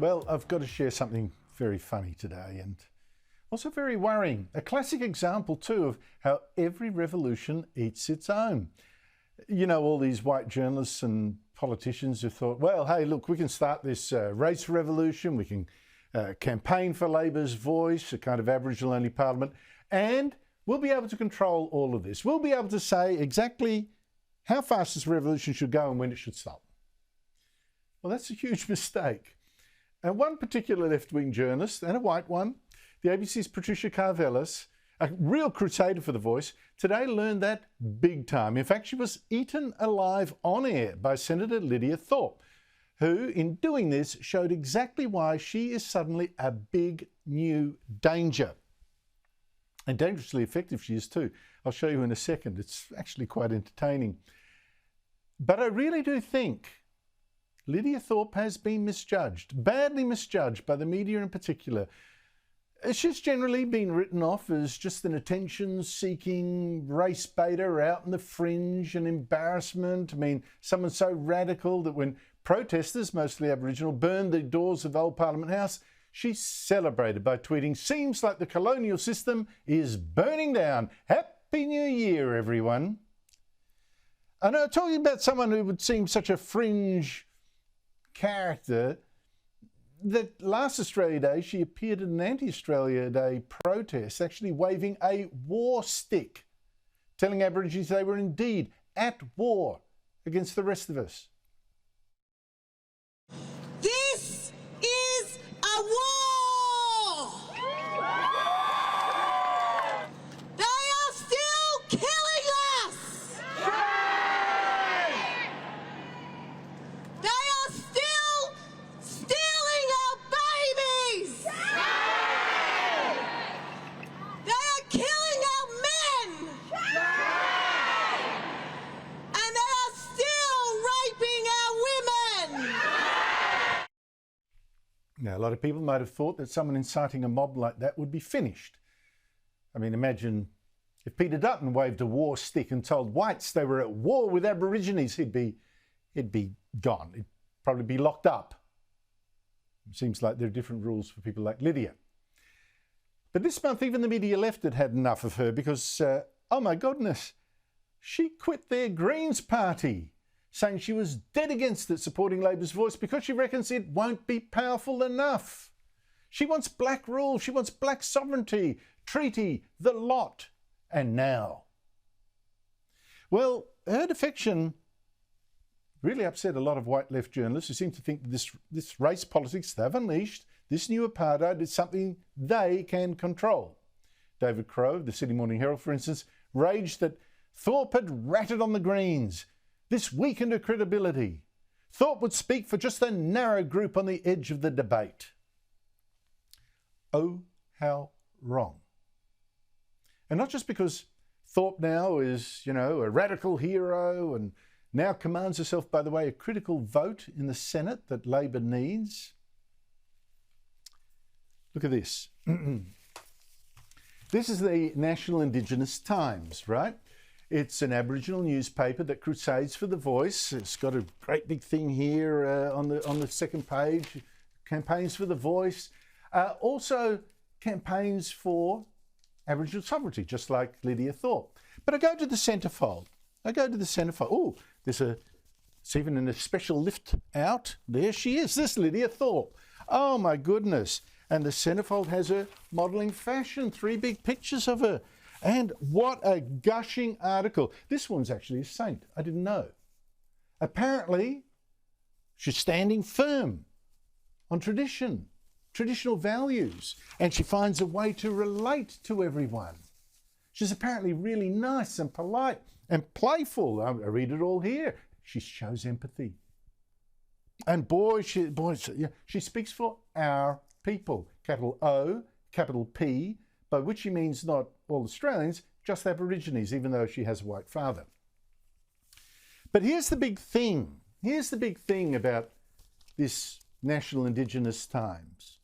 Well, I've got to share something very funny today and also very worrying. A classic example too of how every revolution eats its own. You know, all these white journalists and politicians who thought, well, hey, look, we can start this race revolution, we can campaign for Labor's voice, a kind of Aboriginal-only parliament, and we'll be able to control all of this. We'll be able to say exactly how fast this revolution should go and when it should stop. Well, that's a huge mistake. And one particular left-wing journalist, and a white one, the ABC's Patricia Karvelas, a real crusader for the voice, today learned that big time. In fact, she was eaten alive on air by Senator Lidia Thorpe, who, in doing this, showed exactly why she is suddenly a big new danger. And dangerously effective she is too. I'll show you in a second. It's actually quite entertaining. But I really do think Lidia Thorpe has been misjudged, badly misjudged by the media in particular. She's generally been written off as just an attention-seeking race baiter out in the fringe, an embarrassment. I mean, someone so radical that when protesters, mostly Aboriginal, burned the doors of Old Parliament House, she celebrated by tweeting, "Seems like the colonial system is burning down. Happy New Year, everyone." I know, talking about someone who would seem such a fringe character, that last Australia Day she appeared at an anti-Australia Day protest, actually waving a war stick, telling Aborigines they were indeed at war against the rest of us. This is a war! They are still killing us! They are still stealing our babies! They are killing our men! And they are still raping our women! Now, a lot of people might have thought that someone inciting a mob like that would be finished. I mean, imagine if Peter Dutton waved a war stick and told whites they were at war with Aborigines, he'd be gone. He'd probably be locked up. It seems like there are different rules for people like Lydia. But this month, even the media left had enough of her because, oh my goodness, she quit their Greens party, saying she was dead against it, supporting Labor's voice because she reckons it won't be powerful enough. She wants black rule, she wants black sovereignty, treaty, the lot, and now. Well, her defection really upset a lot of white left journalists who seem to think that this race politics they've unleashed, this new apartheid, is something they can control. David Crowe of the Sydney Morning Herald, for instance, raged that Thorpe had ratted on the Greens. This weakened her credibility. Thorpe would speak for just a narrow group on the edge of the debate. Oh, how wrong. And not just because Thorpe now is, you know, a radical hero and now commands herself, by the way, a critical vote in the Senate that Labor needs. Look at this. This is the National Indigenous Times, right? It's an Aboriginal newspaper that crusades for the voice. It's got a great big thing here on the second page. Campaigns for the voice. Also campaigns for Aboriginal sovereignty, just like Lidia Thorpe. But I go to the centrefold. Oh, it's even in a special lift out. There she is. This Lidia Thorpe. Oh my goodness. And the centrefold has her modelling fashion. 3 big pictures of her. And what a gushing article. This one's actually a saint. I didn't know. Apparently, she's standing firm on tradition, traditional values, and she finds a way to relate to everyone. She's apparently really nice and polite and playful. I read it all here. She shows empathy. And she speaks for our people. Capital O, capital P, by which she means not all Australians, just Aborigines, even though she has a white father. But here's the big thing. Here's the big thing about this National Indigenous Times.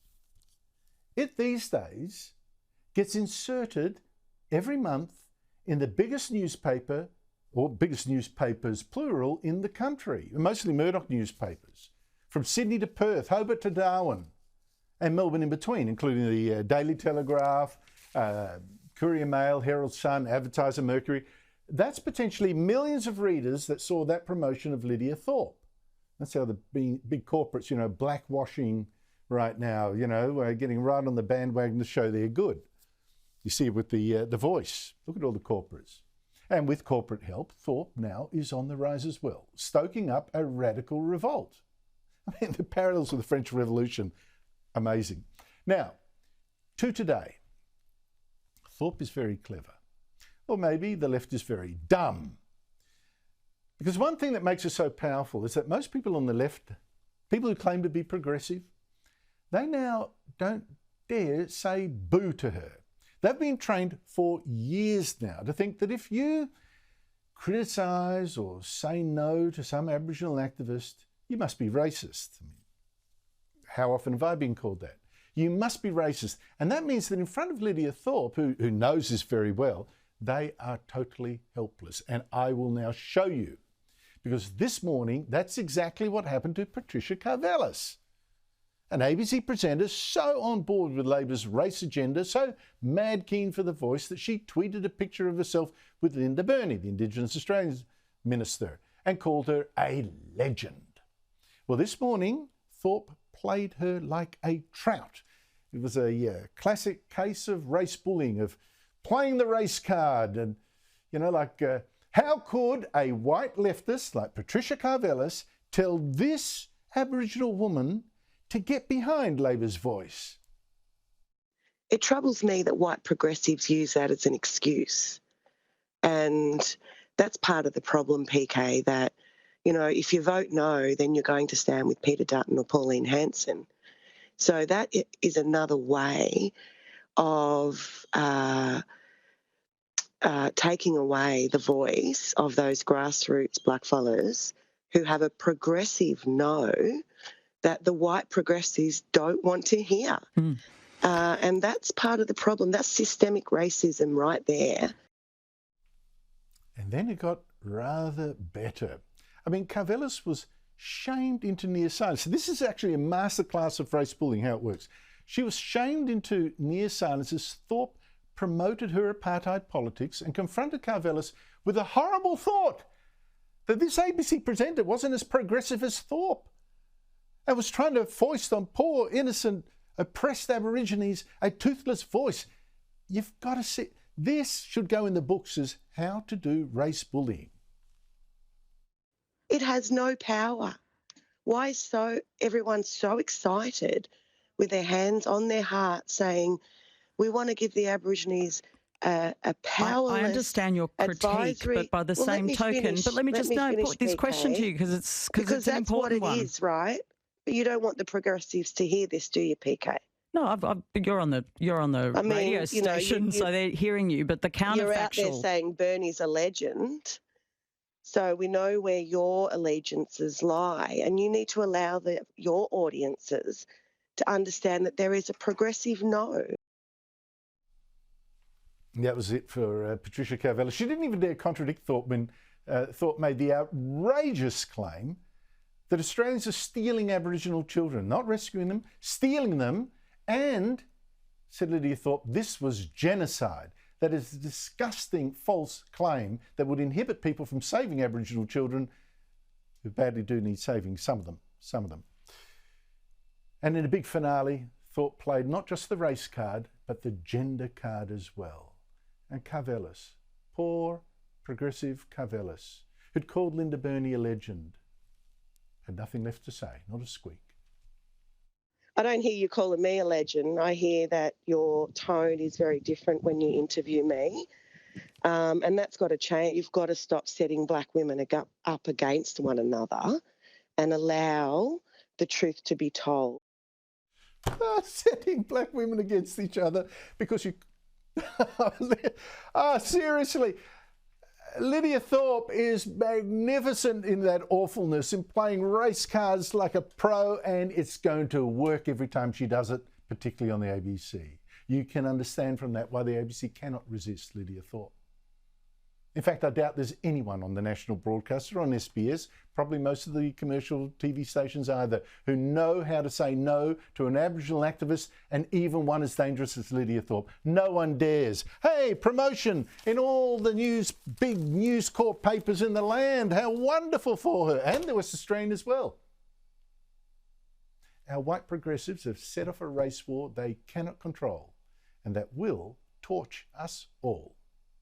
It these days gets inserted every month in the biggest newspaper, or biggest newspapers plural, in the country, mostly Murdoch newspapers. For from Sydney to Perth, Hobart to Darwin, and Melbourne in between, including the Daily Telegraph, Courier Mail, Herald Sun, Advertiser, Mercury. That's potentially millions of readers that saw that promotion of Lidia Thorpe. That's how the big corporates, blackwashing right now, getting right on the bandwagon to show they're good. You see it with the Voice. Look at all the corporates. And with corporate help, Thorpe now is on the rise as well, stoking up a radical revolt. I mean, the parallels with the French Revolution, amazing. Now, to today. Thorpe is very clever. Or maybe the left is very dumb. Because one thing that makes her so powerful is that most people on the left, people who claim to be progressive, they now don't dare say boo to her. They've been trained for years now to think that if you criticise or say no to some Aboriginal activist, you must be racist. How often have I been called that? You must be racist. And that means that in front of Lidia Thorpe, who knows this very well, they are totally helpless. And I will now show you. Because this morning, that's exactly what happened to Patricia Karvelas, an ABC presenter so on board with Labor's race agenda, so mad keen for the Voice that she tweeted a picture of herself with Linda Burney, the Indigenous Australian Minister, and called her a legend. Well, this morning, Thorpe played her like a trout. It was a classic case of race bullying, of playing the race card. And, how could a white leftist like Patricia Karvelas tell this Aboriginal woman to get behind Labor's Voice? It troubles me that white progressives use that as an excuse. And that's part of the problem, PK, that, if you vote no, then you're going to stand with Peter Dutton or Pauline Hanson. So that is another way of taking away the voice of those grassroots blackfellas who have a progressive no that the white progressives don't want to hear. And that's part of the problem. That's systemic racism right there. And then it got rather better. I mean, Karvelas was shamed into near silence. So this is actually a masterclass of race bullying, how it works. She was shamed into near silence as Thorpe promoted her apartheid politics and confronted Karvelas with a horrible thought that this ABC presenter wasn't as progressive as Thorpe and was trying to foist on poor, innocent, oppressed Aborigines a toothless voice. You've got to see, this should go in the books as how to do race bullying. It has no power. Why is everyone so excited with their hands on their heart saying, we want to give the Aborigines a powerless I understand your critique, advisory. but by the same token, let me just put this question to you because it's an important one. Because that's what it is, right? But you don't want the progressives to hear this, do you, PK? No, you're on the radio station, so they're hearing you. But the counterfactual. You're out there saying Bernie's a legend, so we know where your allegiances lie, and you need to allow your audiences to understand that there is a progressive no. That was it for Patricia Karvelas. She didn't even dare contradict Thorpe when Thorpe made the outrageous claim that Australians are stealing Aboriginal children, not rescuing them, stealing them, and, said Lidia Thorpe, this was genocide. That is a disgusting false claim that would inhibit people from saving Aboriginal children who badly do need saving, some of them. And in a big finale, Thorpe played not just the race card, but the gender card as well. And Karvelas, poor progressive Karvelas, who'd called Linda Burney a legend, had nothing left to say, not a squeak. I don't hear you calling me a legend. I hear that your tone is very different when you interview me. And that's got to change. You've got to stop setting black women up against one another and allow the truth to be told. Setting black women against each other because you... seriously. Lidia Thorpe is magnificent in that awfulness, in playing race cards like a pro, and it's going to work every time she does it, particularly on the ABC. You can understand from that why the ABC cannot resist Lidia Thorpe. In fact, I doubt there's anyone on the national broadcaster, on SBS, probably most of the commercial TV stations either, who know how to say no to an Aboriginal activist, and even one as dangerous as Lidia Thorpe. No one dares. Hey, promotion in all the big News Corp papers in the land. How wonderful for her. And there was Australian as well. Our white progressives have set off a race war they cannot control, and that will torch us all.